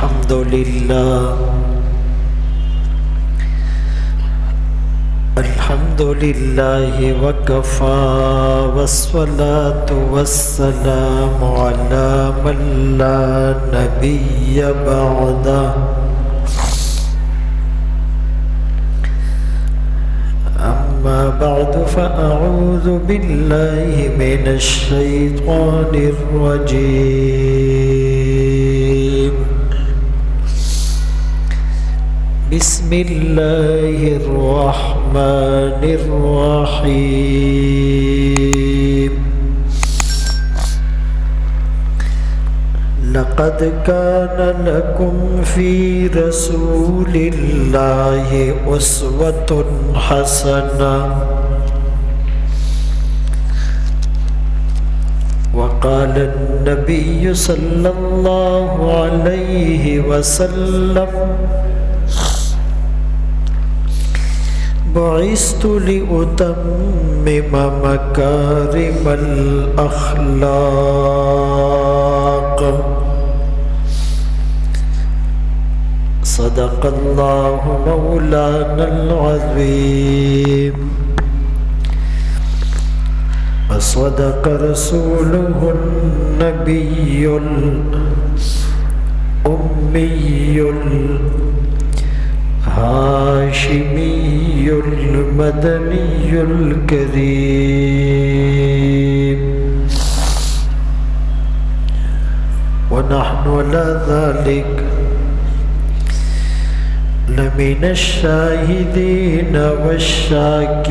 الحمد لله وكفى والصلاة والسلام على من لا نبي بعده أما بعد فأعوذ بالله من الشيطان الرجيم بسم الله الرحمن الرحيم لقد كان لكم في رسول الله أسوة حسنة وقال النبي صلى الله عليه وسلم بعثت لأتمم مكارم الأخلاق صدق الله مولانا العظيم وصدق رسوله النبي الأمي الهاشمي المدني الكريم ونحن على ذلك لمن الشاهدين والشاكرين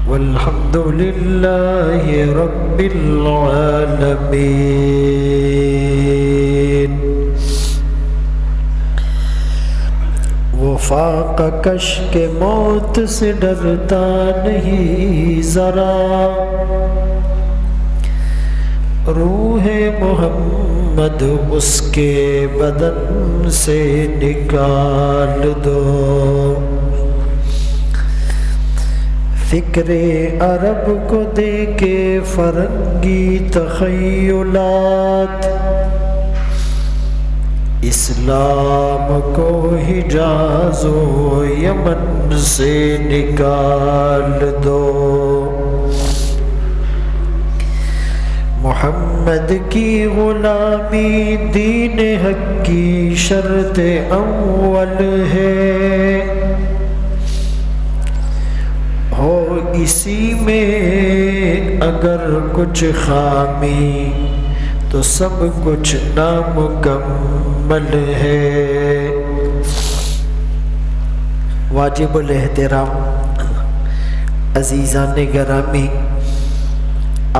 والحمد لله رب العالمين وفاق کشک موت سے ڈرتا نہیں ذرا روح محمد اس کے بدن سے نکال دو فکر عرب کو دے کے فرنگی تخیلات اسلام کو حجاز و یمن سے نکال دو محمد کی غلامی دین حق کی شرط اول ہے ہو اسی میں اگر کچھ خامی تو سب کچھ نامکمل ہے واجب الاحترام عزیزان گرامی،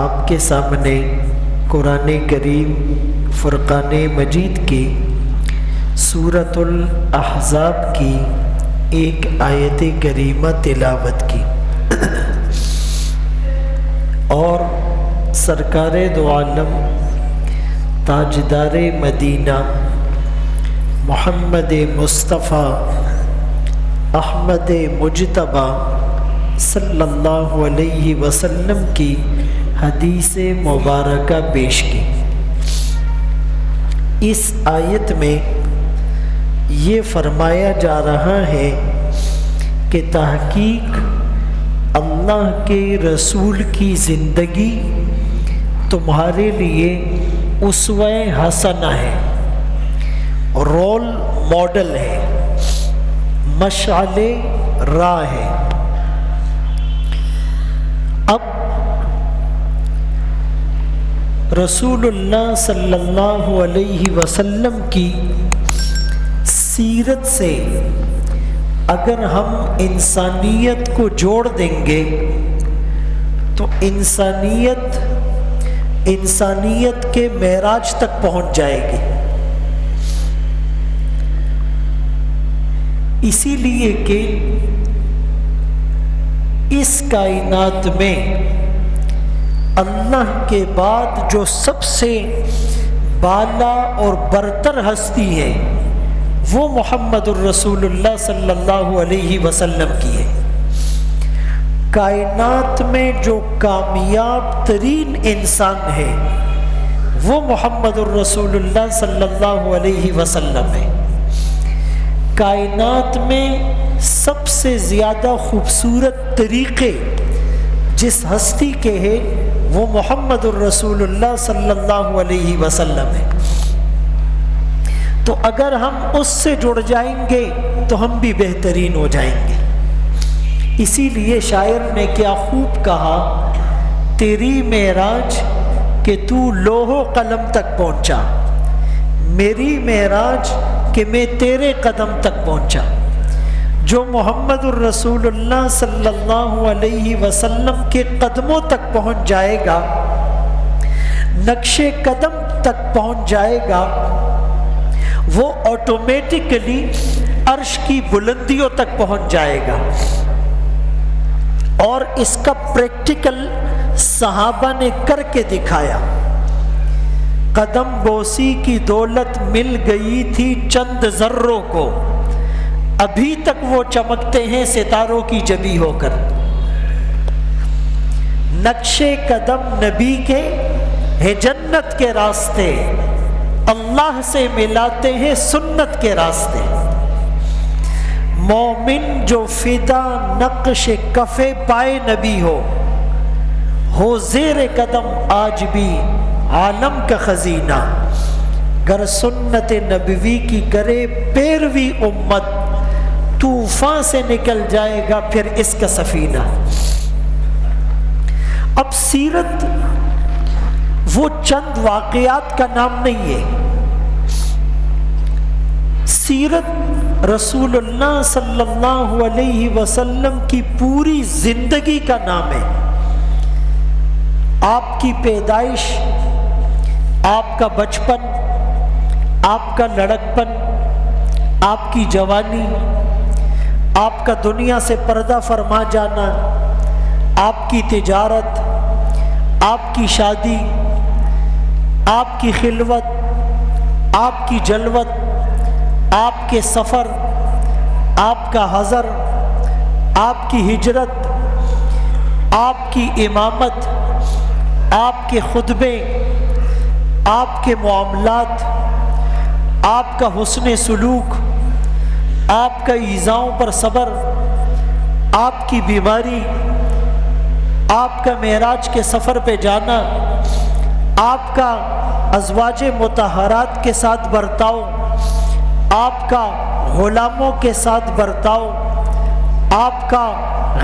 آپ کے سامنے قرآن کریم فرقان مجید کی سورۃ الاحزاب کی ایک آیت کریمہ تلاوت کی اور سرکار دو عالم تاجدار مدینہ محمد مصطفیٰ احمد مجتبی صلی اللہ علیہ وسلم کی حدیث مبارکہ پیش کی۔ اس آیت میں یہ فرمایا جا رہا ہے کہ تحقیق اللہ کے رسول کی زندگی تمہارے لیے اسوہ حسنہ ہے، رول ماڈل ہے، مشعل راہ ہے۔ اب رسول اللہ صلی اللہ علیہ وسلم کی سیرت سے اگر ہم انسانیت کو جوڑ دیں گے تو انسانیت کے معراج تک پہنچ جائے گی۔ اسی لیے کہ اس کائنات میں اللہ کے بعد جو سب سے بالا اور برتر ہستی ہے وہ محمد الرسول اللہ صلی اللہ علیہ وسلم کی ہے۔ کائنات میں جو کامیاب ترین انسان ہے وہ محمد الرسول اللہ صلی اللہ علیہ وسلم ہے۔ کائنات میں سب سے زیادہ خوبصورت طریقے جس ہستی کے ہیں وہ محمد الرسول اللہ صلی اللہ علیہ وسلم ہے۔ تو اگر ہم اس سے جڑ جائیں گے تو ہم بھی بہترین ہو جائیں گے۔ اسی لیے شاعر نے کیا خوب کہا، تیری معراج کہ تو لوح و قلم تک پہنچا، میری معراج کہ میں تیرے قدم تک پہنچا۔ جو محمد الرسول اللہ صلی اللہ علیہ وسلم کے قدموں تک پہنچ جائے گا، نقش قدم تک پہنچ جائے گا، وہ آٹومیٹکلی عرش کی بلندیوں تک پہنچ جائے گا۔ اور اس کا پریکٹیکل صحابہ نے کر کے دکھایا۔ قدم بوسی کی دولت مل گئی تھی چند ذروں کو، ابھی تک وہ چمکتے ہیں ستاروں کی جبی ہو کر۔ نقش قدم نبی کے ہے جنت کے راستے، اللہ سے ملاتے ہیں سنت کے راستے۔ مومن جو فدا نقش کف پائے نبی ہو زیر قدم آج بھی عالم کا خزینہ۔ گر سنت نبوی کی کرے پیروی امت، طوفان سے نکل جائے گا پھر اس کا سفینہ۔ اب سیرت وہ چند واقعات کا نام نہیں ہے، سیرت رسول اللہ صلی اللہ علیہ وسلم کی پوری زندگی کا نام ہے۔ آپ کی پیدائش، آپ کا بچپن، آپ کا لڑکپن، آپ کی جوانی، آپ کا دنیا سے پردہ فرما جانا، آپ کی تجارت، آپ کی شادی، آپ کی خلوت، آپ کی جلوت، آپ کے سفر، آپ کا حضر، آپ کی ہجرت، آپ کی امامت، آپ کے خطبے، آپ کے معاملات، آپ کا حسن سلوک، آپ کا ایذاؤں پر صبر، آپ کی بیماری، آپ کا معراج کے سفر پہ جانا، آپ کا ازواج مطہرات کے ساتھ برتاؤ، آپ کا غلاموں کے ساتھ برتاؤ، آپ کا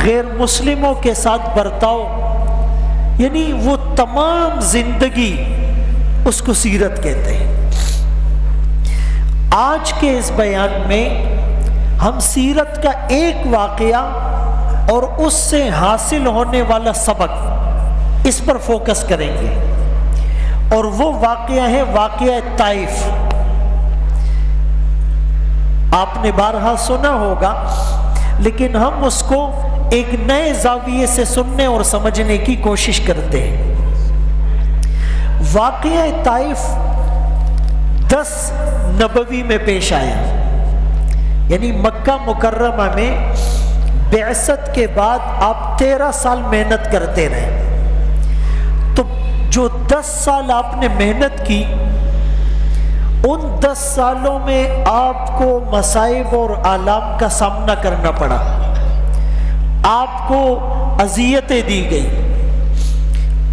غیر مسلموں کے ساتھ برتاؤ، یعنی وہ تمام زندگی اس کو سیرت کہتے ہیں۔ آج کے اس بیان میں ہم سیرت کا ایک واقعہ اور اس سے حاصل ہونے والا سبق اس پر فوکس کریں گے، اور وہ واقعہ ہے واقعہ طائف۔ آپ نے بارہا سنا ہوگا، لیکن ہم اس کو ایک نئے زاویے سے سننے اور سمجھنے کی کوشش کرتے ہیں۔ واقعہ طائف 10 نبوی میں پیش آیا، یعنی مکہ مکرمہ میں بعثت کے بعد آپ 13 سال محنت کرتے رہے۔ تو جو 10 سال آپ نے محنت کی، ان 10 سالوں میں آپ کو مصائب اور آلام کا سامنا کرنا پڑا، آپ کو اذیتیں دی گئی،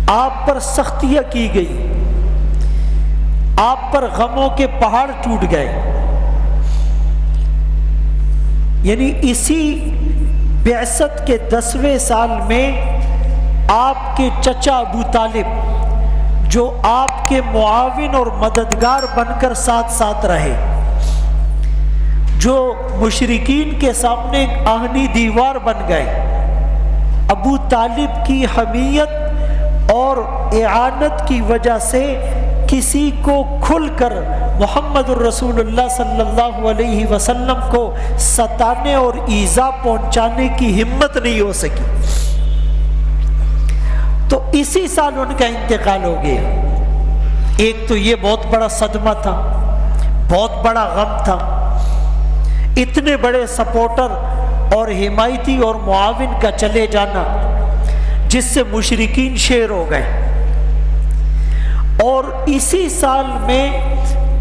آپ پر سختیاں کی گئی، آپ پر غموں کے پہاڑ ٹوٹ گئے۔ یعنی اسی بعثت کے 10ویں سال میں آپ کے چچا ابو طالب، جو آپ کے معاون اور مددگار بن کر ساتھ ساتھ رہے، جو مشرکین کے سامنے آہنی دیوار بن گئے، ابو طالب کی حمیت اور اعانت کی وجہ سے کسی کو کھل کر محمد الرسول اللہ صلی اللہ علیہ وسلم کو ستانے اور ایذا پہنچانے کی ہمت نہیں ہو سکی۔ تو اسی سال ان کا انتقال ہو گیا۔ ایک تو یہ بہت بڑا صدمہ تھا، بہت بڑا غم تھا، اتنے بڑے سپورٹر اور حمایتی اور معاون کا چلے جانا۔ جس سے مشرکین شیر ہو گئے۔ اور اسی سال میں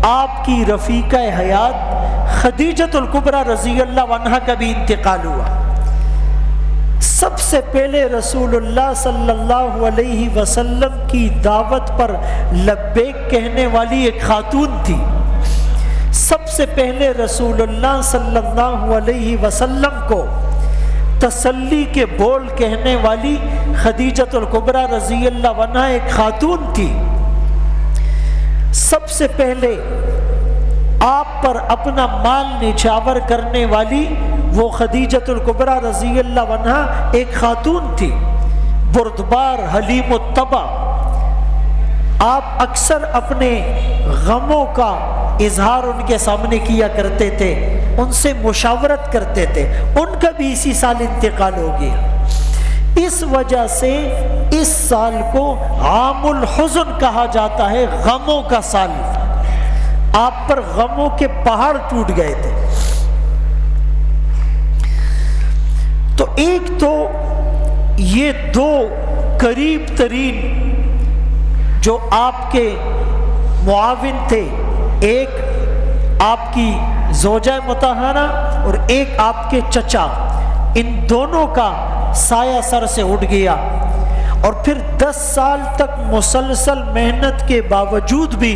آپ کی رفیقہ حیات خدیجۃ الکبریٰ رضی اللہ عنہا کا بھی انتقال ہوا۔ سب سے پہلے رسول اللہ صلی اللہ علیہ وسلم کی دعوت پر لبیک کہنے والی ایک خاتون تھی۔ سب سے پہلے رسول اللہ صلی اللہ علیہ وسلم کو تسلی کے بول کہنے والی خدیجۃ الکبریٰ رضی اللہ عنہا ایک خاتون تھی۔ سب سے پہلے آپ پر اپنا مال نچھاور کرنے والی وہ خدیجۃ الکبریٰ رضی اللہ عنہا ایک خاتون تھی، بردبار، حلیم الطبع۔ آپ اکثر اپنے غموں کا اظہار ان کے سامنے کیا کرتے تھے، ان سے مشاورت کرتے تھے۔ ان کا بھی اسی سال انتقال ہو گیا۔ اس وجہ سے اس سال کو عام الحزن کہا جاتا ہے، غموں کا سال۔ آپ پر غموں کے پہاڑ ٹوٹ گئے تھے۔ تو ایک تو یہ دو قریب ترین جو آپ کے معاون تھے، ایک آپ کی زوجہ مطہرہ اور ایک آپ کے چچا، ان دونوں کا سایہ سر سے اٹھ گیا۔ اور پھر 10 سال تک مسلسل محنت کے باوجود بھی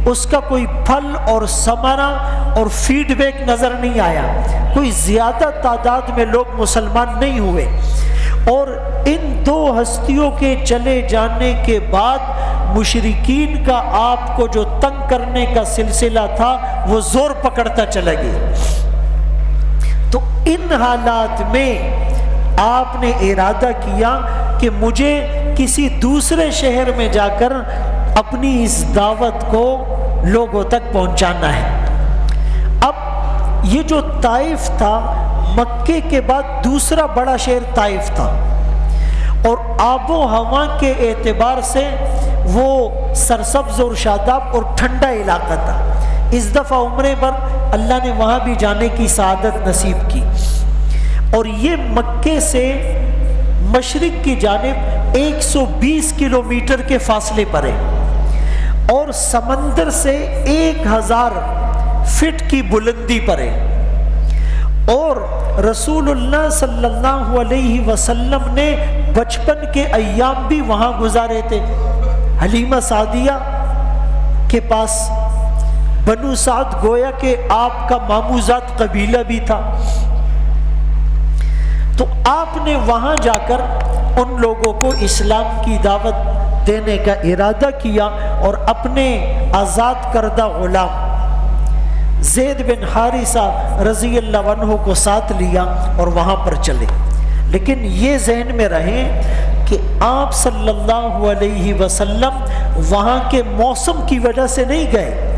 اس کا کوئی پھل اور ثمرہ اور فیڈ بیک نظر نہیں آیا، کوئی زیادہ تعداد میں لوگ مسلمان نہیں ہوئے۔ اور ان دو ہستیوں کے چلے جانے کے بعد مشرکین کا آپ کو جو تنگ کرنے کا سلسلہ تھا وہ زور پکڑتا چلا گیا۔ تو ان حالات میں آپ نے ارادہ کیا کہ مجھے کسی دوسرے شہر میں جا کر اپنی اس دعوت کو لوگوں تک پہنچانا ہے۔ اب یہ جو طائف تھا، مکے کے بعد دوسرا بڑا شہر طائف تھا، اور آب و ہوا کے اعتبار سے وہ سرسبز اور شاداب اور ٹھنڈا علاقہ تھا۔ اس دفعہ عمرے پر اللہ نے وہاں بھی جانے کی سعادت نصیب کی۔ اور یہ مکے سے مشرق کی جانب 120 کلومیٹر کے فاصلے پر ہے، اور سمندر سے 1000 فٹ کی بلندی پر ہے۔ اور رسول اللہ صلی اللہ علیہ وسلم نے بچپن کے ایام بھی وہاں گزارے تھے۔ حلیمہ سعدیہ کے پاس بنو سعد گویا کہ آپ کا ماموزاد قبیلہ بھی تھا۔ تو آپ نے وہاں جا کر ان لوگوں کو اسلام کی دعوت دینے کا ارادہ کیا، اور اپنے آزاد کردہ غلام زید بن حارثہ رضی اللہ عنہ کو ساتھ لیا اور وہاں پر چلے۔ لیکن یہ ذہن میں رہے کہ آپ صلی اللہ علیہ وسلم وہاں کے موسم کی وجہ سے نہیں گئے،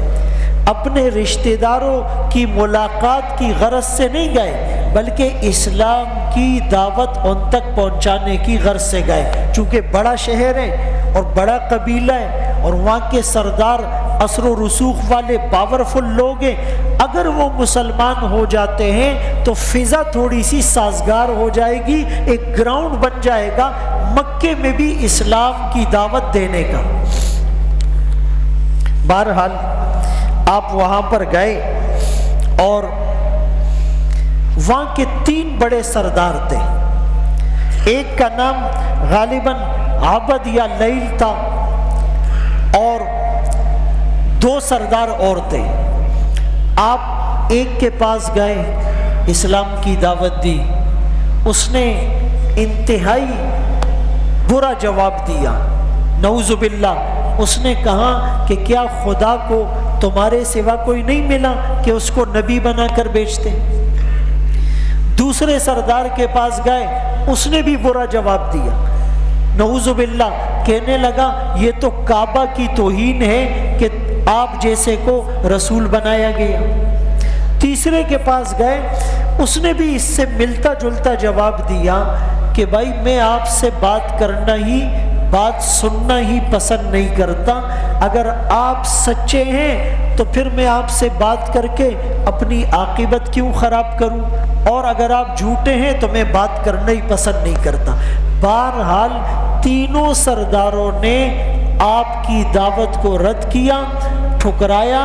اپنے رشتہ داروں کی ملاقات کی غرض سے نہیں گئے، بلکہ اسلام کی دعوت ان تک پہنچانے کی غرض سے گئے۔ چونکہ بڑا شہر ہے اور بڑا قبیلہ ہے، اور وہاں کے سردار اثر و رسوخ والے پاورفل لوگ ہیں، اگر وہ مسلمان ہو جاتے ہیں تو فضا تھوڑی سی سازگار ہو جائے گی، ایک گراؤنڈ بن جائے گا مکے میں بھی اسلام کی دعوت دینے کا۔ بہرحال آپ وہاں پر گئے، اور وہاں کے 3 بڑے سردار تھے۔ ایک کا نام غالباً عبد یا لیل تھا، اور 2 سردار اور تھے۔ آپ ایک کے پاس گئے، اسلام کی دعوت دی، اس نے انتہائی برا جواب دیا، نعوذ باللہ۔ اس نے کہا کہ کیا خدا کو تمہارے سوا کوئی نہیں ملا کہ اس کو نبی بنا کر بیچتے؟ دوسرے سردار کے پاس گئے، اس نے بھی برا جواب دیا، نعوذ باللہ۔ کہنے لگا یہ تو کعبہ کی توہین ہے کہ آپ جیسے کو رسول بنایا گیا۔ تیسرے کے پاس گئے، اس نے بھی اس سے ملتا جلتا جواب دیا کہ بھائی میں آپ سے بات کرنا ہی، بات سننا ہی پسند نہیں کرتا۔ اگر آپ سچے ہیں تو پھر میں آپ سے بات کر کے اپنی عاقبت کیوں خراب کروں، اور اگر آپ جھوٹے ہیں تو میں بات کرنا ہی پسند نہیں کرتا۔ بہرحال تینوں سرداروں نے آپ کی دعوت کو رد کیا، ٹھکرایا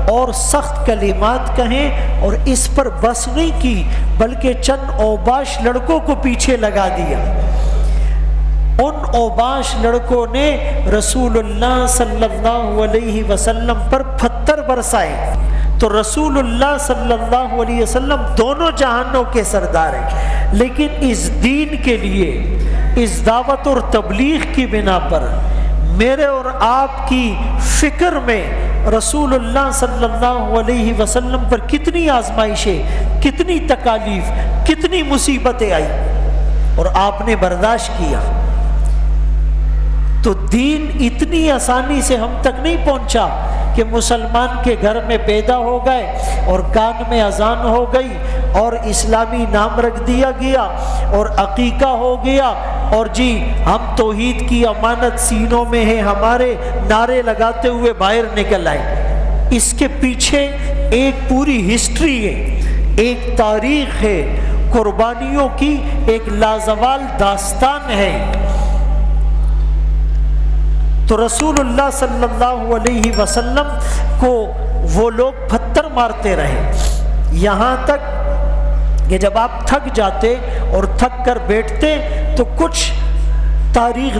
اور سخت کلمات کہیں، اور اس پر بس نہیں کی بلکہ چند اوباش لڑکوں کو پیچھے لگا دیا۔ ان اوباش لڑکوں نے رسول اللہ صلی اللہ علیہ وسلم پر پتھر برسائے۔ تو رسول اللہ صلی اللہ علیہ وسلم دونوں جہانوں کے سردار ہیں، لیکن اس دین کے لیے، اس دعوت اور تبلیغ کی بنا پر میرے اور آپ کی فکر میں رسول اللہ صلی اللہ علیہ وسلم پر کتنی آزمائشیں، کتنی تکالیف، کتنی مصیبتیں آئی، اور آپ نے برداشت کیا۔ تو دین اتنی آسانی سے ہم تک نہیں پہنچا کہ مسلمان کے گھر میں پیدا ہو گئے اور کان میں اذان ہو گئی اور اسلامی نام رکھ دیا گیا اور عقیقہ ہو گیا، اور جی ہم توحید کی امانت سینوں میں ہے ہمارے، نعرے لگاتے ہوئے باہر نکل آئے۔ اس کے پیچھے ایک پوری ہسٹری ہے، ایک تاریخ ہے، قربانیوں کی ایک لازوال داستان ہے۔ تو رسول اللہ صلی اللہ علیہ وسلم کو وہ لوگ پتھر مارتے رہے، یہاں تک کہ جب آپ تھک جاتے اور تھک کر بیٹھتے تو کچھ تاریخ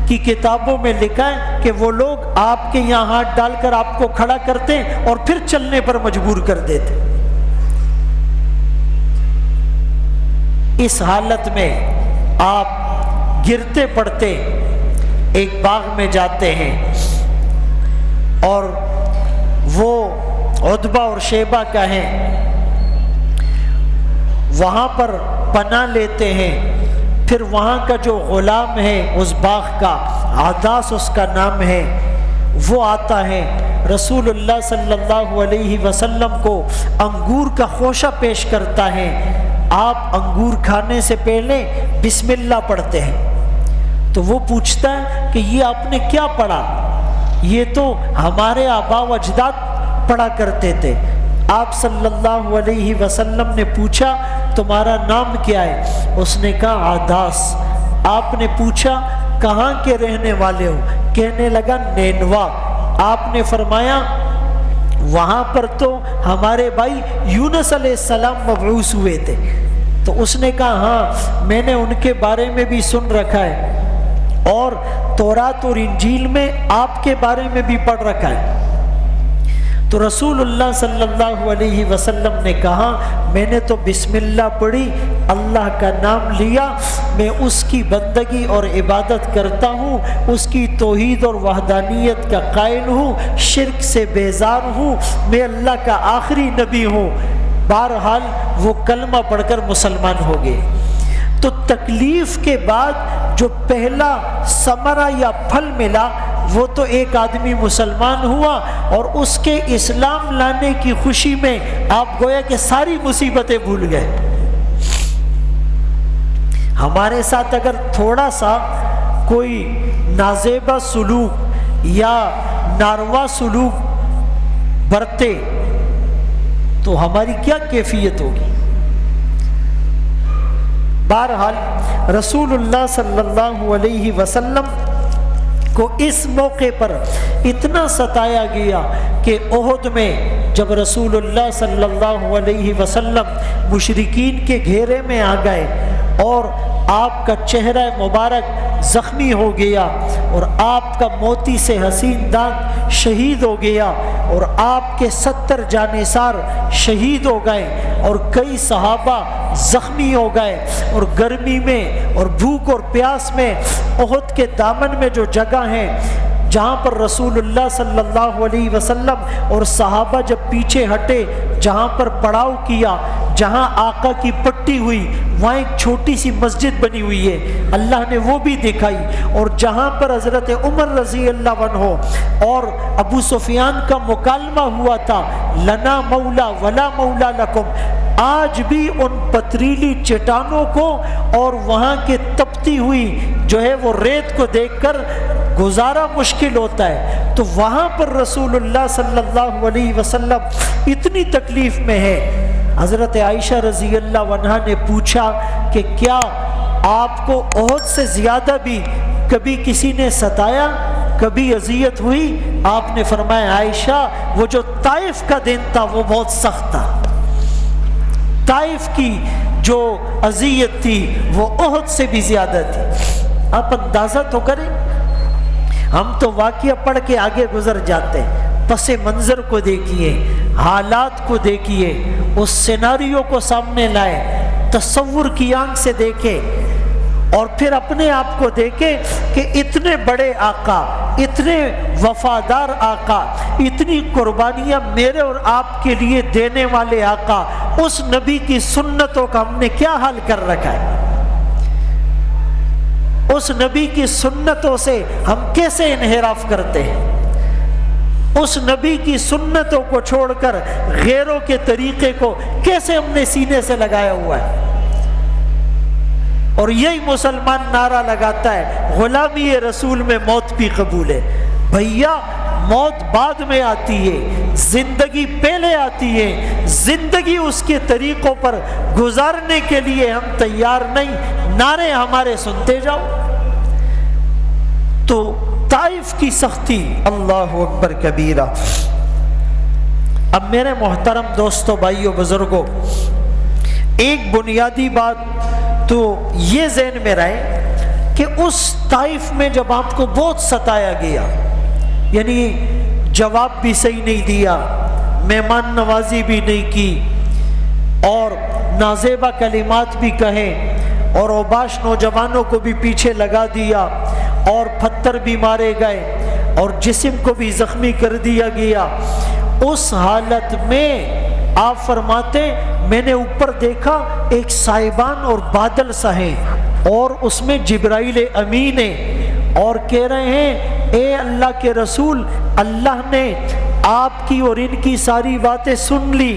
کی کتابوں میں لکھا ہے کہ وہ لوگ آپ کے یہاں ہاتھ ڈال کر آپ کو کھڑا کرتے اور پھر چلنے پر مجبور کر دیتے۔ اس حالت میں آپ گرتے پڑتے ایک باغ میں جاتے ہیں، اور وہ عتبہ اور شیبہ کا ہے، وہاں پر پناہ لیتے ہیں۔ پھر وہاں کا جو غلام ہے اس باغ کا، عداس اس کا نام ہے، وہ آتا ہے رسول اللہ صلی اللہ علیہ وسلم کو انگور کا خوشہ پیش کرتا ہے۔ آپ انگور کھانے سے پہلے بسم اللہ پڑھتے ہیں۔ تو وہ پوچھتا ہے کہ یہ آپ نے کیا پڑھا؟ یہ تو ہمارے آبا و اجداد پڑھا کرتے تھے۔ آپ صلی اللہ علیہ وسلم نے پوچھا تمہارا نام کیا ہے؟ اس نے کہا عداس۔ آپ نے پوچھا کہاں کے رہنے والے ہو؟ کہنے لگا نینوا۔ آپ نے فرمایا وہاں پر تو ہمارے بھائی یونس علیہ السلام مبعوث ہوئے تھے۔ تو اس نے کہا ہاں میں نے ان کے بارے میں بھی سن رکھا ہے، اور تورات اور انجیل میں آپ کے بارے میں بھی پڑھ رکھا ہے۔ تو رسول اللہ صلی اللہ علیہ وسلم نے کہا میں نے تو بسم اللہ پڑھی، اللہ کا نام لیا، میں اس کی بندگی اور عبادت کرتا ہوں، اس کی توحید اور وحدانیت کا قائل ہوں، شرک سے بیزار ہوں، میں اللہ کا آخری نبی ہوں۔ بہرحال وہ کلمہ پڑھ کر مسلمان ہو گئے۔ تو تکلیف کے بعد جو پہلا ثمرہ یا پھل ملا وہ تو ایک آدمی مسلمان ہوا، اور اس کے اسلام لانے کی خوشی میں آپ گویا کہ ساری مصیبتیں بھول گئے۔ ہمارے ساتھ اگر تھوڑا سا کوئی نازیبہ سلوک یا ناروا سلوک برتے تو ہماری کیا کیفیت ہوگی؟ بہرحال رسول اللہ صلی اللہ علیہ وسلم کو اس موقع پر اتنا ستایا گیا کہ احد میں جب رسول اللہ صلی اللہ علیہ وسلم مشرکین کے گھیرے میں آ گئے اور آپ کا چہرہ مبارک زخمی ہو گیا اور آپ کا موتی سے حسین دانت شہید ہو گیا اور آپ کے 70 جانثار شہید ہو گئے اور کئی صحابہ زخمی ہو گئے، اور گرمی میں اور بھوک اور پیاس میں احد کے دامن میں جو جگہ ہیں جہاں پر رسول اللہ صلی اللہ علیہ وسلم اور صحابہ جب پیچھے ہٹے، جہاں پر پڑاؤ کیا، جہاں آقا کی پٹی ہوئی، وہاں ایک چھوٹی سی مسجد بنی ہوئی ہے، اللہ نے وہ بھی دکھائی، اور جہاں پر حضرت عمر رضی اللہ عنہ اور ابو سفیان کا مکالمہ ہوا تھا، لنا مولا ولا مولا لکم، آج بھی ان پتریلی چٹانوں کو اور وہاں کے تپتی ہوئی جو ہے وہ ریت کو دیکھ کر گزارا مشکل ہوتا ہے۔ تو وہاں پر رسول اللہ صلی اللہ علیہ وسلم اتنی تکلیف میں ہے۔ حضرت عائشہ رضی اللہ عنہا نے پوچھا کہ کیا آپ کو احد سے زیادہ بھی کبھی کسی نے ستایا، کبھی اذیت ہوئی؟ آپ نے فرمایا عائشہ وہ جو طائف کا دن تھا وہ بہت سخت تھا، طائف کی جو اذیت تھی وہ احد سے بھی زیادہ تھی۔ آپ اندازہ تو کریں، ہم تو واقعہ پڑھ کے آگے گزر جاتے ہیں، پس منظر کو دیکھیے، حالات کو دیکھیے، اس سیناریو کو سامنے لائے، تصور کی آنکھ سے دیکھے، اور پھر اپنے آپ کو دیکھے کہ اتنے بڑے آقا، اتنے وفادار آقا، اتنی قربانیاں میرے اور آپ کے لیے دینے والے آقا، اس نبی کی سنتوں کا ہم نے کیا حال کر رکھا ہے؟ اس نبی کی سنتوں سے ہم کیسے انحراف کرتے ہیں؟ اس نبی کی سنتوں کو چھوڑ کر غیروں کے طریقے کو کیسے ہم نے سینے سے لگایا ہوا ہے؟ اور یہی مسلمان نعرہ لگاتا ہے غلامی رسول میں موت بھی قبول ہے۔ بھیا موت بعد میں آتی ہے، زندگی پہلے آتی ہے، زندگی اس کے طریقوں پر گزارنے کے لیے ہم تیار نہیں، نعرے ہمارے سنتے جاؤ۔ تو طائف کی سختی، اللہ اکبر کبیرہ۔ اب میرے محترم دوستو، بھائیو، بزرگوں، ایک بنیادی بات تو یہ ذہن میں رہے کہ اس طائف میں جب آپ کو بہت ستایا گیا، یعنی جواب بھی صحیح نہیں دیا، مہمان نوازی بھی نہیں کی، اور نازیبا کلمات بھی کہے، اور اوباش نوجوانوں کو بھی پیچھے لگا دیا، اور پتھر بھی مارے گئے، اور جسم کو بھی زخمی کر دیا گیا، اس حالت میں آپ فرماتے میں نے اوپر دیکھا ایک سائبان اور بادل سا ہے، اور اس میں جبرائیل امین ہے، اور کہہ رہے ہیں اے اللہ کے رسول، اللہ نے آپ کی اور ان کی ساری باتیں سن لی،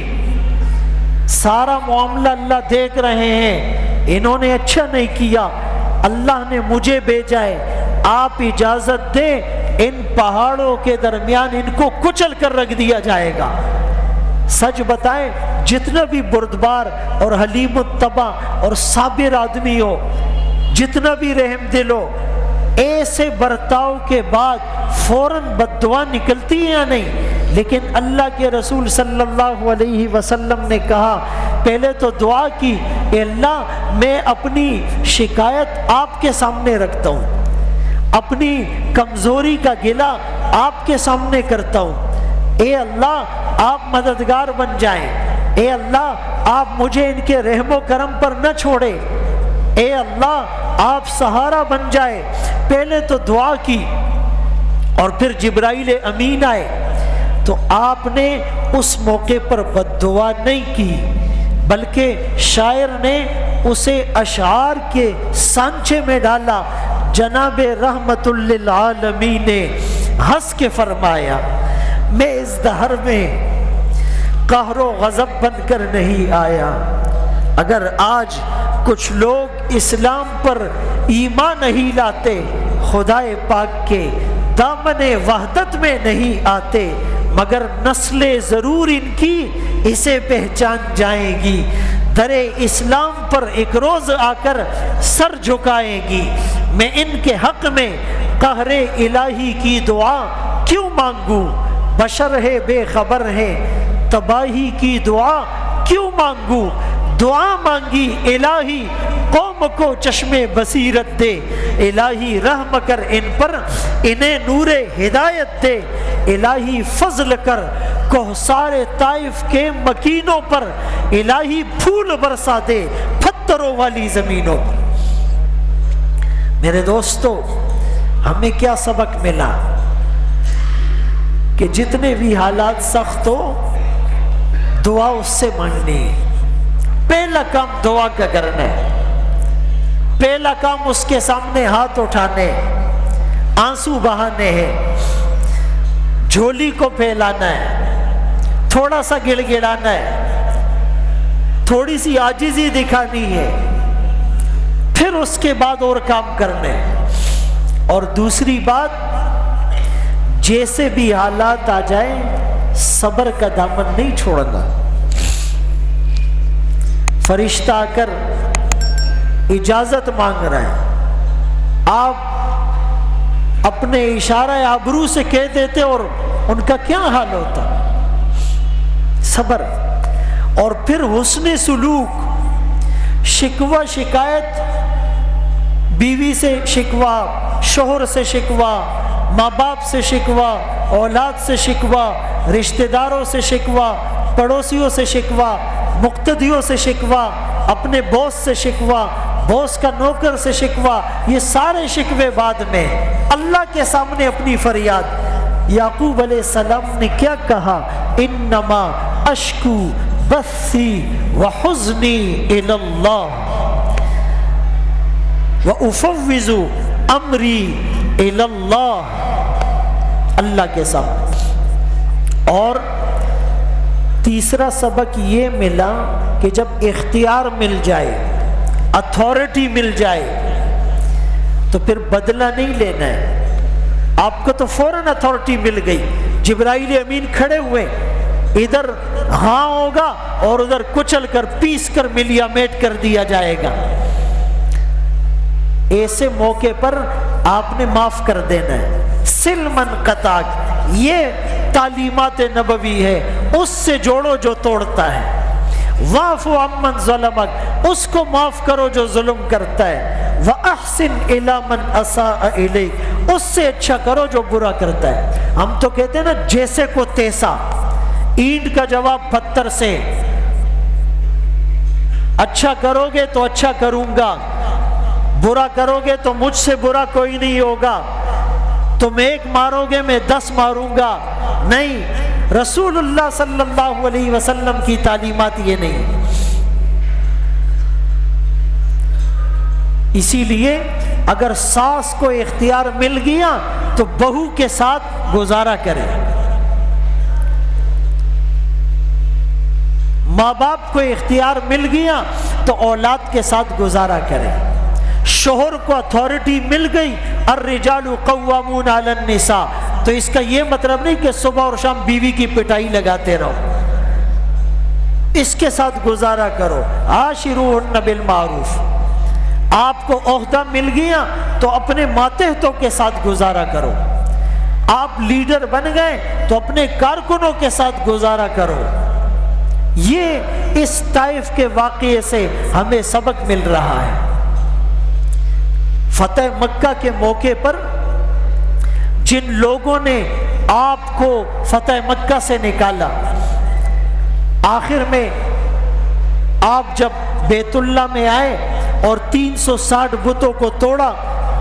سارا معاملہ اللہ دیکھ رہے ہیں، انہوں نے اچھا نہیں کیا، اللہ نے مجھے بھیجا ہے، آپ اجازت دیں ان پہاڑوں کے درمیان ان کو کچل کر رکھ دیا جائے گا۔ سچ بتائیں، جتنا بھی بردبار اور حلیم الطبع اور صابر آدمی ہو، جتنا بھی رحم دل ہو، ایسے برتاؤ کے بعد فوراً بد دعا نکلتی ہے یا نہیں؟ لیکن اللہ کے رسول صلی اللہ علیہ وسلم نے کہا، پہلے تو دعا کی، اے اللہ میں اپنی شکایت آپ کے سامنے رکھتا ہوں، اپنی کمزوری کا گلہ آپ کے سامنے کرتا ہوں، اے اللہ آپ مددگار بن جائیں، اے اللہ آپ مجھے ان کے رحم و کرم پر نہ چھوڑے، اے اللہ آپ سہارا بن جائے۔ پہلے تو دعا کی، اور پھر جبرائیل امین آئے، تو آپ نے اس موقع پر بد دعا نہیں کی، بلکہ شاعر نے اسے اشعار کے سانچے میں ڈالا۔ جناب رحمت للعالمین نے ہنس کے فرمایا، میں اس دہر میں قہر و غضب بن کر نہیں آیا، اگر آج کچھ لوگ اسلام پر ایمان نہیں لاتے، خدائے پاک کے دامن وحدت میں نہیں آتے، مگر نسلیں ضرور ان کی اسے پہچان جائیں گی، در اسلام پر ایک روز آ کر سر جھکائیں گی۔ میں ان کے حق میں قہر الہی کی دعا کیوں مانگوں، بشر ہے بے خبر ہے تباہی کی دعا کیوں مانگوں، دعا مانگی الہی قوم کو چشم بصیرت دے، الہی رحم کر ان پر انہیں نور ہدایت دے، الہی فضل کر کوثار طائف کے مکینوں پر، الہی پھول برسا دے پتھروں والی زمینوں پر۔ میرے دوستو، ہمیں کیا سبق ملا کہ جتنے بھی حالات سخت ہو، دعا اس سے مانگنی ہے۔ پہلا کام دعا کا کرنا ہے، پہلا کام اس کے سامنے ہاتھ اٹھانے، آنسو بہانے ہیں، جھولی کو پھیلانا ہے، تھوڑا سا گڑ گڑانا ہے، تھوڑی سی عاجزی دکھانی ہے، پھر اس کے بعد اور کام کرنے۔ اور دوسری بات، جیسے بھی حالات آ جائیں صبر کا دامن نہیں چھوڑنا۔ فرشتہ آ کر اجازت مانگ رہے ہیں، آپ اپنے اشارہ آبرو سے کہہ دیتے اور ان کا کیا حال ہوتا؟ صبر، اور پھر حسن سلوک، شکوہ شکایت، بیوی سے شکوہ، شوہر سے شکوہ، ماں باپ سے شکوہ، اولاد سے شکوہ، رشتہ داروں سے شکوہ، پڑوسیوں سے شکوہ، مقتدیوں سے شکوہ، اپنے باس سے شکوہ، باس کا نوکر سے شکوہ، یہ سارے شکوے بعد میں اللہ کے سامنے اپنی فریاد۔ یعقوب علیہ السلام نے کیا کہا؟ انما اشکو بثی وحزنی الی اللہ وافوض امری الی اللہ، اللہ کے سامنے۔ اور تیسرا سبق یہ ملا کہ جب اختیار مل جائے، اتھارٹی مل جائے، تو پھر بدلہ نہیں لینا ہے۔ آپ کو تو فوراً اتھارٹی مل گئی، جبرائیل امین کھڑے ہوئے، ادھر ہاں ہوگا اور ادھر کچل کر پیس کر ملیا میٹ کر دیا جائے گا۔ ایسے موقع پر آپ نے معاف کر دینا ہے۔ سلمن قطعک، یہ تعلیمات نبوی ہے، اس سے جوڑو جو توڑتا ہے۔ واعف عمن ظلمک، اس کو معاف کرو جو ظلم کرتا ہے۔ وَأَحْسِنْ إِلَى مَنْ أَسَاءَ إِلَيْكَ، اس سے اچھا کرو جو برا کرتا ہے۔ ہم تو کہتے ہیں نا جیسے کو تیسا، اینٹ کا جواب پتھر سے۔ اچھا کرو گے تو اچھا کروں گا، برا کرو گے تو مجھ سے برا کوئی نہیں ہوگا، تم ایک مارو گے میں 10 ماروں گا۔ نہیں، رسول اللہ صلی اللہ علیہ وسلم کی تعلیمات یہ نہیں۔ اسی لیے اگر ساس کو اختیار مل گیا تو بہو کے ساتھ گزارا کرے، ماں باپ کو اختیار مل گیا تو اولاد کے ساتھ گزارا کرے۔ شوہر کو اتھارٹی مل گئی، الرجال قوامون علی النساء، تو اس کا یہ مطلب نہیں کہ صبح اور شام بیوی کی پٹائی لگاتے رہو، اس کے ساتھ گزارا کرو۔ عاشروہن بالمعروف، آپ کو عہدہ مل گیا تو اپنے ماتحتوں کے ساتھ گزارا کرو، آپ لیڈر بن گئے تو اپنے کارکنوں کے ساتھ گزارا کرو۔ یہ اس طائف کے واقعے سے ہمیں سبق مل رہا ہے۔ فتح مکہ کے موقع پر جن لوگوں نے آپ کو فتح مکہ سے نکالا، آخر میں آپ جب بیت اللہ میں آئے اور 360 بتوں کو توڑا،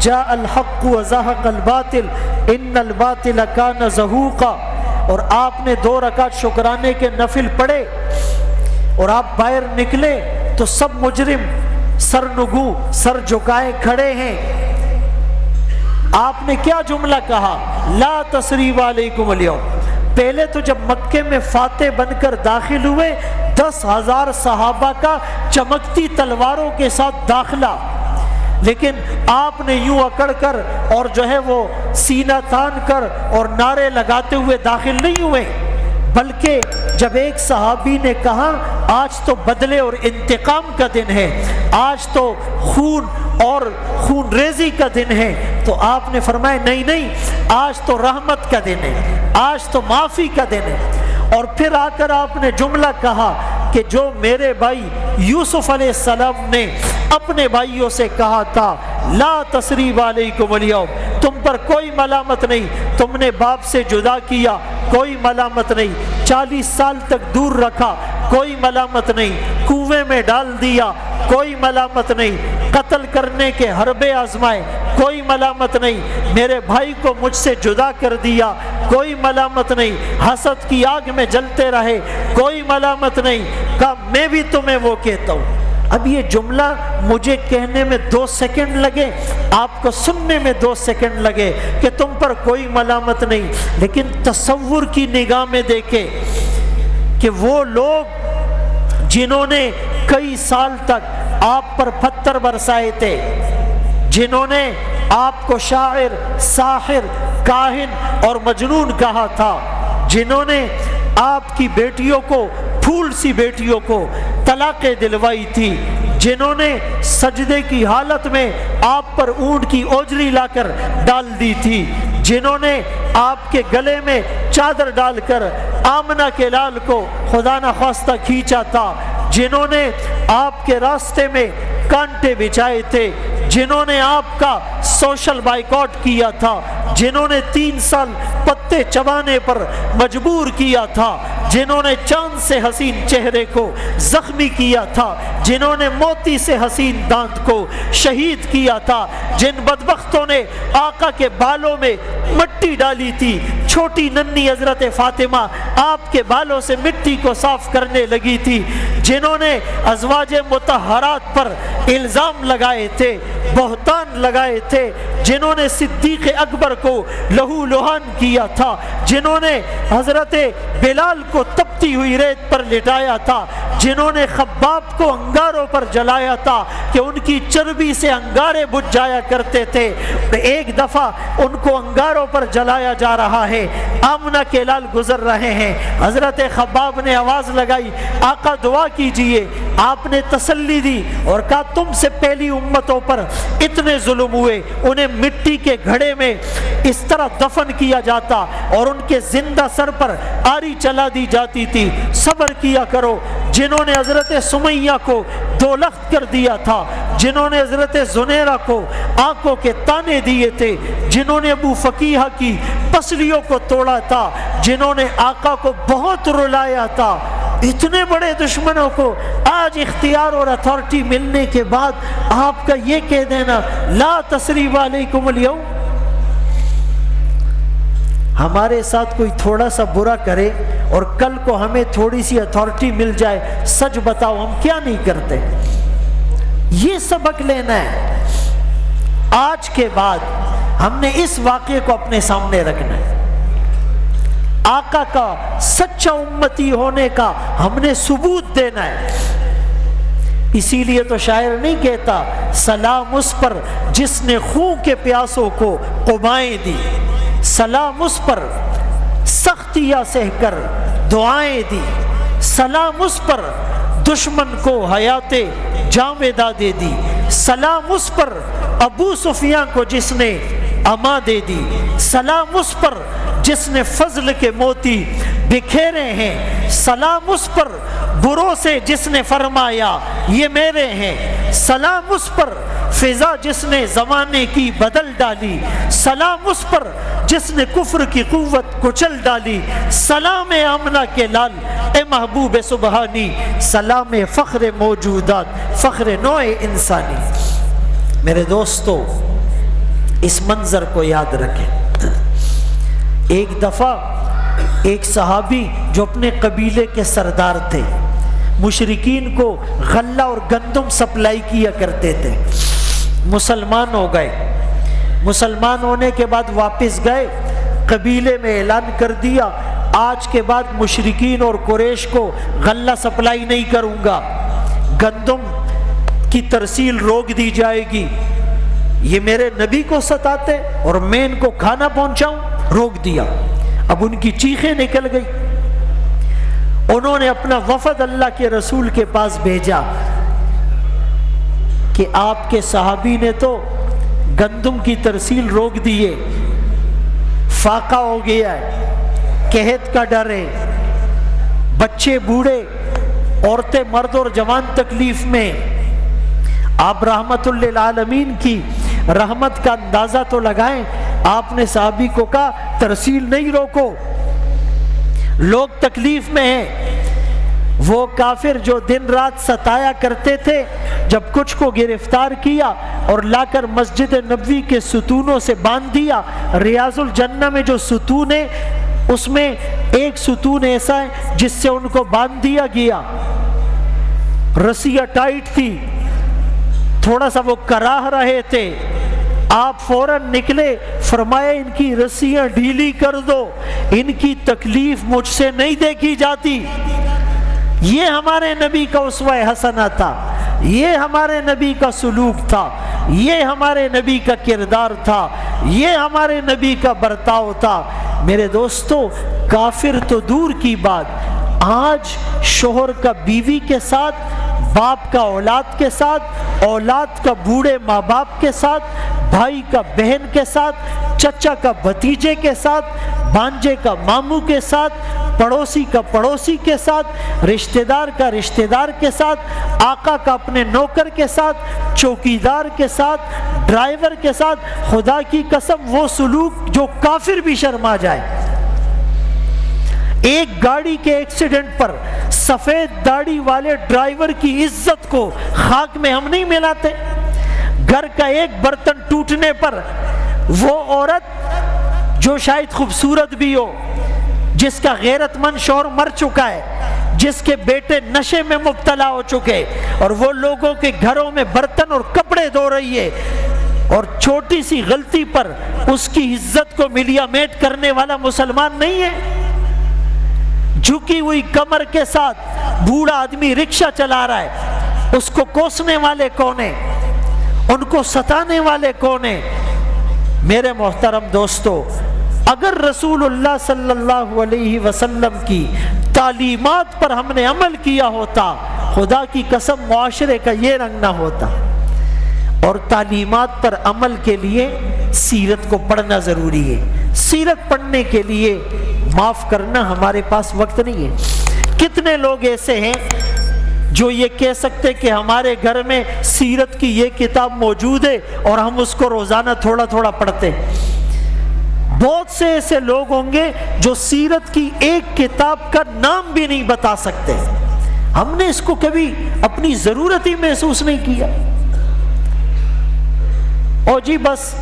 جاء الحق وزہق الباطل ان الباطل کان زہوقا، اور آپ نے 2 رکعت شکرانے کے نفل پڑھے اور آپ باہر نکلے تو سب مجرم سر نگو سر جھکائے کھڑے ہیں۔ آپ نے کیا جملہ کہا؟ لا تثریب علیکم اليوم۔ پہلے تو جب مکے میں فاتح بن کر داخل ہوئے، 10,000 صحابہ کا چمکتی تلواروں کے ساتھ داخلہ، لیکن آپ نے یوں اکڑ کر اور جو ہے وہ سینہ تان کر اور نعرے لگاتے ہوئے داخل نہیں ہوئے، بلکہ جب ایک صحابی نے کہا آج تو بدلے اور انتقام کا دن ہے، آج تو خون اور خون ریزی کا دن ہے، تو آپ نے فرمایا نہیں نہیں، آج تو رحمت کا دن ہے، آج تو معافی کا دن ہے۔ اور پھر آ کر آپ نے جملہ کہا کہ جو میرے بھائی یوسف علیہ السلام نے اپنے بھائیوں سے کہا تھا لا تثریب علیکم اليوم، تم پر کوئی ملامت نہیں، تم نے باپ سے جدا کیا کوئی ملامت نہیں، 40 سال تک دور رکھا کوئی ملامت نہیں، کنویں میں ڈال دیا کوئی ملامت نہیں، قتل کرنے کے حربے آزمائے کوئی ملامت نہیں، میرے بھائی کو مجھ سے جدا کر دیا کوئی ملامت نہیں، حسد کی آگ میں جلتے رہے کوئی ملامت نہیں، کہا میں بھی تمہیں وہ کہتا ہوں۔ اب یہ جملہ مجھے کہنے میں 2 سیکنڈ لگے، آپ کو سننے میں 2 سیکنڈ لگے کہ تم پر کوئی ملامت نہیں، لیکن تصور کی نگاہ میں دیکھے کہ وہ لوگ جنہوں نے کئی سال تک آپ پر پتھر برسائے تھے، جنہوں نے آپ کو شاعر، ساحر، کاہن اور مجنون کہا تھا، جنہوں نے آپ کی بیٹیوں کو، پھول سی بیٹیوں کو طلاقیں دلوائی تھی، جنہوں نے سجدے کی حالت میں آپ پر اونٹ کی اوجری لا کر ڈال دی تھی، جنہوں نے آپ کے گلے میں چادر ڈال کر آمنہ کے لال کو خدا نخواستہ کھینچا تھا، جنہوں نے آپ کے راستے میں کانٹے بچھائے تھے، جنہوں نے آپ کا سوشل بائیکاٹ کیا تھا، جنہوں نے 3 سال پتے چبانے پر مجبور کیا تھا، جنہوں نے چاند سے حسین چہرے کو زخمی کیا تھا، جنہوں نے موتی سے حسین دانت کو شہید کیا تھا، جن بدبختوں نے آقا کے بالوں میں مٹی ڈالی تھی، چھوٹی ننھی حضرت فاطمہ آپ کے بالوں سے مٹی کو صاف کرنے لگی تھی، جنہوں نے ازواج مطہرات پر الزام لگائے تھے، بہتان لگائے تھے، جنہوں نے صدیق اکبر کو لہو لہان کیا تھا، جنہوں نے حضرت بلال کو تپتی ہوئی ریت پر لٹایا تھا، جنہوں نے خباب کو انگاروں پر جلایا تھا کہ ان کی چربی سے انگارے بجھ جایا کرتے تھے، ایک دفعہ ان کو انگاروں پر جلایا جا رہا ہے، آمنہ کے لال گزر رہے ہیں، حضرت خباب نے آواز لگائی آقا دعا کیجئے، آپ نے تسلی دی اور کہا تم سے پہلی امتوں پر اتنے ظلم ہوئے، انہیں مٹی کے گھڑے میں اس طرح دفن کیا جاتا اور ان کے زندہ سر پر آری چلا دی جاتی تھی، صبر کیا کرو، جنہوں نے حضرت سمیہ کو 2 لخت کر دیا تھا، جنہوں نے حضرت زنیرہ کو آنکھوں کے تانے دیے تھے، جنہوں نے ابو فقیہ کی پسلیوں کو توڑا تھا، جنہوں نے آقا کو بہت رلایا تھا، اتنے بڑے دشمنوں کو آج اختیار اور اتھارٹی ملنے کے بعد آپ کا یہ کہہ دینا لا تثریب علیکم اليوم۔ ہمارے ساتھ کوئی تھوڑا سا برا کرے اور کل کو ہمیں تھوڑی سی اتھارٹی مل جائے، سچ بتاؤ ہم کیا نہیں کرتے؟ یہ سبق لینا ہے، آج کے بعد ہم نے اس واقعے کو اپنے سامنے رکھنا ہے، آقا کا سچا امتی ہونے کا ہم نے ثبوت دینا ہے۔ اسی لیے تو شاعر نہیں کہتا سلام اس پر جس نے خون کے پیاسوں کو قبائیں دی، سلام اس پر سختیاں سہ کر دعائیں دی، سلام اس پر دشمن کو حیات جاویدہ دے دی، سلام اس پر ابو سفیان کو جس نے اما دے دی، سلام اس پر جس نے فضل کے موتی بکھیرے ہیں، سلام اس پر بروں سے جس نے فرمایا یہ میرے ہیں، سلام اس پر فضا جس نے زمانے کی بدل ڈالی، سلام اس پر جس نے کفر کی قوت کچل ڈالی، سلام آمنہ کے لال اے محبوب سبحانی، سلام فخر موجودات، فخر نوع انسانی۔ میرے دوستو اس منظر کو یاد رکھیں، ایک دفعہ ایک صحابی جو اپنے قبیلے کے سردار تھے، مشرکین کو غلہ اور گندم سپلائی کیا کرتے تھے، مسلمان ہو گئے، مسلمان ہونے کے بعد واپس گئے، قبیلے میں اعلان کر دیا آج کے بعد مشرکین اور قریش کو غلہ سپلائی نہیں کروں گا، گندم کی ترسیل روک دی جائے گی، یہ میرے نبی کو ستاتے اور میں ان کو کھانا پہنچاؤں، روک دیا۔ اب ان کی چیخیں نکل گئی، انہوں نے اپنا وفد اللہ کے رسول کے پاس بھیجا کہ آپ کے صحابی نے تو گندم کی ترسیل روک دیے، فاقہ ہو گیا ہے، قحط کا ڈر ہے، بچے بوڑھے عورتیں مرد اور جوان تکلیف میں، آپ رحمت للعالمین کی رحمت کا اندازہ تو لگائیں۔ آپ نے صحابی کو کہا ترسیل نہیں روکو، لوگ تکلیف میں ہیں۔ وہ کافر جو دن رات ستایا کرتے تھے جب کچھ کو گرفتار کیا اور لا کر مسجد نبوی کے ستونوں سے باندھ دیا، ریاض الجنہ میں جو ستون ہے اس میں ایک ستون ایسا ہے جس سے ان کو باندھ دیا گیا، رسیاں ٹائٹ تھی، تھوڑا سا وہ کراہ رہے تھے، آپ فوراً نکلے، فرمایا ان کی رسیاں ڈھیلی کر دو، ان کی تکلیف مجھ سے نہیں دیکھی جاتی۔ یہ ہمارے نبی کا اسوہ حسنہ تھا، یہ ہمارے نبی کا سلوک تھا، یہ ہمارے نبی کا کردار تھا، یہ ہمارے نبی کا برتاؤ تھا۔ میرے دوستو کافر تو دور کی بات، آج شوہر کا بیوی کے ساتھ باپ کا اولاد کے ساتھ، اولاد کا بوڑھے ماں باپ کے ساتھ، بھائی کا بہن کے ساتھ، چچا کا بھتیجے کے ساتھ، بھانجے کا ماموں کے ساتھ، پڑوسی کا پڑوسی کے ساتھ، رشتہ دار کا رشتہ دار کے ساتھ، آقا کا اپنے نوکر کے ساتھ، چوکیدار کے ساتھ، ڈرائیور کے ساتھ۔ خدا کی قسم وہ سلوک جو کافر بھی شرما جائے۔ ایک گاڑی کے ایکسیڈنٹ پر سفید داڑھی والے ڈرائیور کی عزت کو خاک میں ہم نہیں ملاتے۔ گھر کا ایک برتن ٹوٹنے پر وہ عورت جو شاید خوبصورت بھی ہو، جس کا غیرت مند شوہر مر چکا ہے، جس کے بیٹے نشے میں مبتلا ہو چکے، اور وہ لوگوں کے گھروں میں برتن اور کپڑے دھو رہی ہے، اور چھوٹی سی غلطی پر اس کی عزت کو ملیا میٹ کرنے والا مسلمان نہیں ہے۔ جھکی ہوئی کمر کے ساتھ بوڑھا آدمی رکشہ چلا رہا ہے، اس کو کوسنے والے کون ہیں؟ ان کو ستانے والے کون ہیں؟ میرے محترم دوستو، اگر رسول اللہ صلی اللہ علیہ وسلم کی تعلیمات پر ہم نے عمل کیا ہوتا، خدا کی قسم معاشرے کا یہ رنگ نہ ہوتا۔ اور تعلیمات پر عمل کے لیے سیرت کو پڑھنا ضروری ہے۔ سیرت پڑھنے کے لیے معاف کرنا ہمارے پاس وقت نہیں ہے۔ کتنے لوگ ایسے ہیں جو یہ کہہ سکتے کہ ہمارے گھر میں سیرت کی یہ کتاب موجود ہے اور ہم اس کو روزانہ تھوڑا تھوڑا پڑھتے ہیں؟ بہت سے ایسے لوگ ہوں گے جو سیرت کی ایک کتاب کا نام بھی نہیں بتا سکتے۔ ہم نے اس کو کبھی اپنی ضرورت ہی محسوس نہیں کیا۔ اور جی بس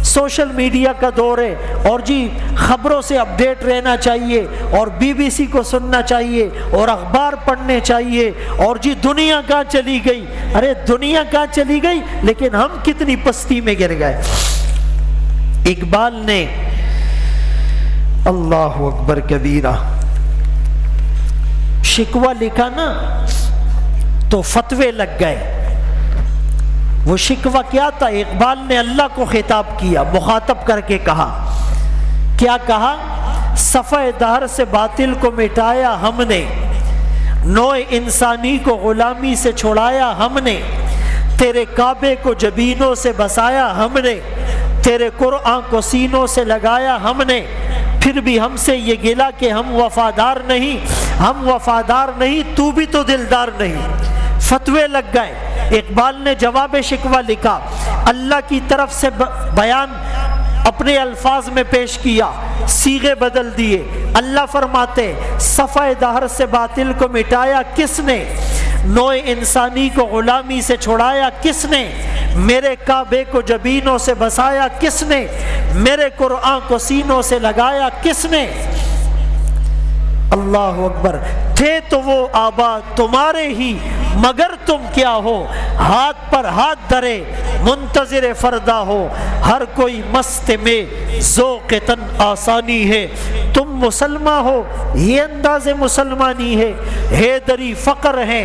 سوشل میڈیا کا دور ہے، اور جی خبروں سے اپڈیٹ رہنا چاہیے، اور بی بی سی کو سننا چاہیے، اور اخبار پڑھنے چاہیے، اور جی دنیا کہاں چلی گئی۔ ارے دنیا کہاں چلی گئی، لیکن ہم کتنی پستی میں گر گئے۔ اقبال نے اللہ اکبر کبیرہ شکوہ لکھا نا تو فتوے لگ گئے۔ وہ شکوہ کیا تھا؟ اقبال نے اللہ کو خطاب کیا، مخاطب کر کے کہا، کیا کہا؟ صفحہ دہر سے باطل کو مٹایا ہم نے، نوع انسانی کو غلامی سے چھڑایا ہم نے، تیرے کعبے کو جبینوں سے بسایا ہم نے، تیرے قرآن کو سینوں سے لگایا ہم نے، پھر بھی ہم سے یہ گلا کہ ہم وفادار نہیں، ہم وفادار نہیں، تو بھی تو دلدار نہیں۔ فتوے لگ گئے۔ اقبال نے جواب شکوہ لکھا، اللہ کی طرف سے بیان اپنے الفاظ میں پیش کیا، صیغے بدل دیے۔ اللہ فرماتے صفحہ دہر سے باطل کو مٹایا کس نے، نوع انسانی کو غلامی سے چھڑایا کس نے، میرے کعبے کو جبینوں سے بسایا کس نے، میرے قرآن کو سینوں سے لگایا کس نے۔ اللہ اکبر۔ تھے تو وہ آبا تمہارے ہی، مگر تم کیا ہو، ہاتھ پر ہاتھ دھرے منتظر فردا ہو، ہر کوئی مست میں ذوق تن آسانی ہے، تم مسلمان ہو یہ انداز مسلمانی ہے، حیدری فقر ہے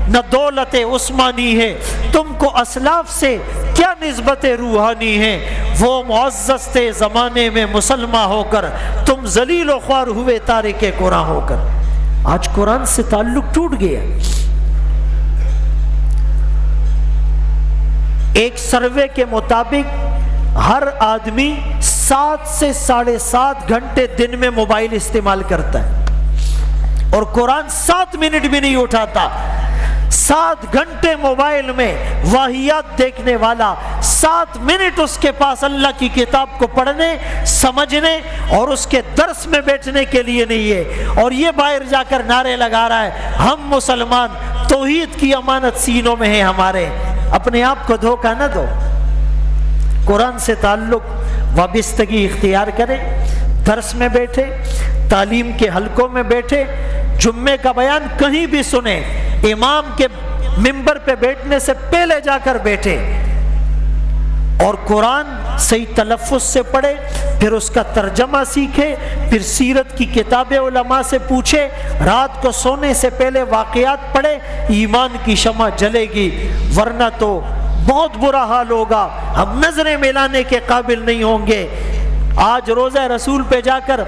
نہ دولت عثمانی ہے، تم کو اسلاف سے کیا نسبت روحانی ہے، وہ معزز تھے زمانے میں مسلمان ہو کر، تم ذلیل و خوار ہوئے تارک قرآن ہو کر۔ آج قرآن سے تعلق ٹوٹ گیا۔ ایک سروے کے مطابق ہر آدمی 7 سے 7.5 گھنٹے دن میں موبائل استعمال کرتا ہے، اور قرآن 7 منٹ بھی نہیں اٹھاتا۔ 7 گھنٹے موبائل میں واہیات دیکھنے والا، 7 منٹ اس کے پاس اللہ کی کتاب کو پڑھنے، سمجھنے اور اس کے درس میں بیٹھنے کے لیے نہیں ہے، اور یہ باہر جا کر نعرے لگا رہا ہے ہم مسلمان، توحید کی امانت سینوں میں ہے ہمارے۔ اپنے آپ کو دھوکہ نہ دو، قرآن سے تعلق وابستگی اختیار کریں، درس میں بیٹھے، تعلیم کے حلقوں میں بیٹھے، جمعے کا بیان کہیں بھی سنیں، امام کے منبر پہ بیٹھنے سے پہلے جا کر بیٹھے، اور قرآن صحیح تلفظ سے پڑھے، پھر اس کا ترجمہ سیکھے، پھر سیرت کی کتابیں علماء سے پوچھے، رات کو سونے سے پہلے واقعات پڑھے، ایمان کی شمع جلے گی، ورنہ تو بہت برا حال ہوگا، ہم نظریں ملانے کے قابل نہیں ہوں گے۔ آج روزہ رسول پہ جا کر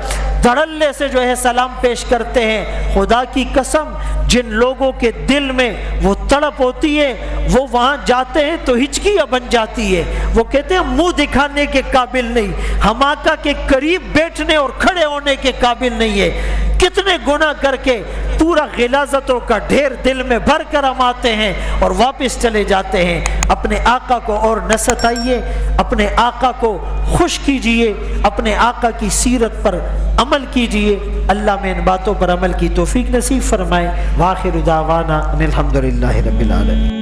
دھڑلے سے جو ہے سلام پیش کرتے ہیں، خدا کی قسم جن لوگوں کے دل میں وہ تڑپ ہوتی ہے وہ وہاں جاتے ہیں تو ہچکیاں بن جاتی ہے، وہ کہتے ہیں منہ دکھانے کے قابل نہیں، ہم آقا کے قریب بیٹھنے اور کھڑے ہونے کے قابل نہیں ہے۔ کتنے گناہ کر کے پورا غلاظتوں کا ڈھیر دل میں بھر کر ہم آتے ہیں اور واپس چلے جاتے ہیں۔ اپنے آقا کو اور نہ ستائیے، اپنے آقا کو خوش کیجئے، اپنے آقا کی سیرت پر عمل کیجئے۔ اللہ میں ان باتوں پر عمل کی توفیق نصیب فرمائے۔ وآخر دعوانا ان الحمدللہ رب العالمین۔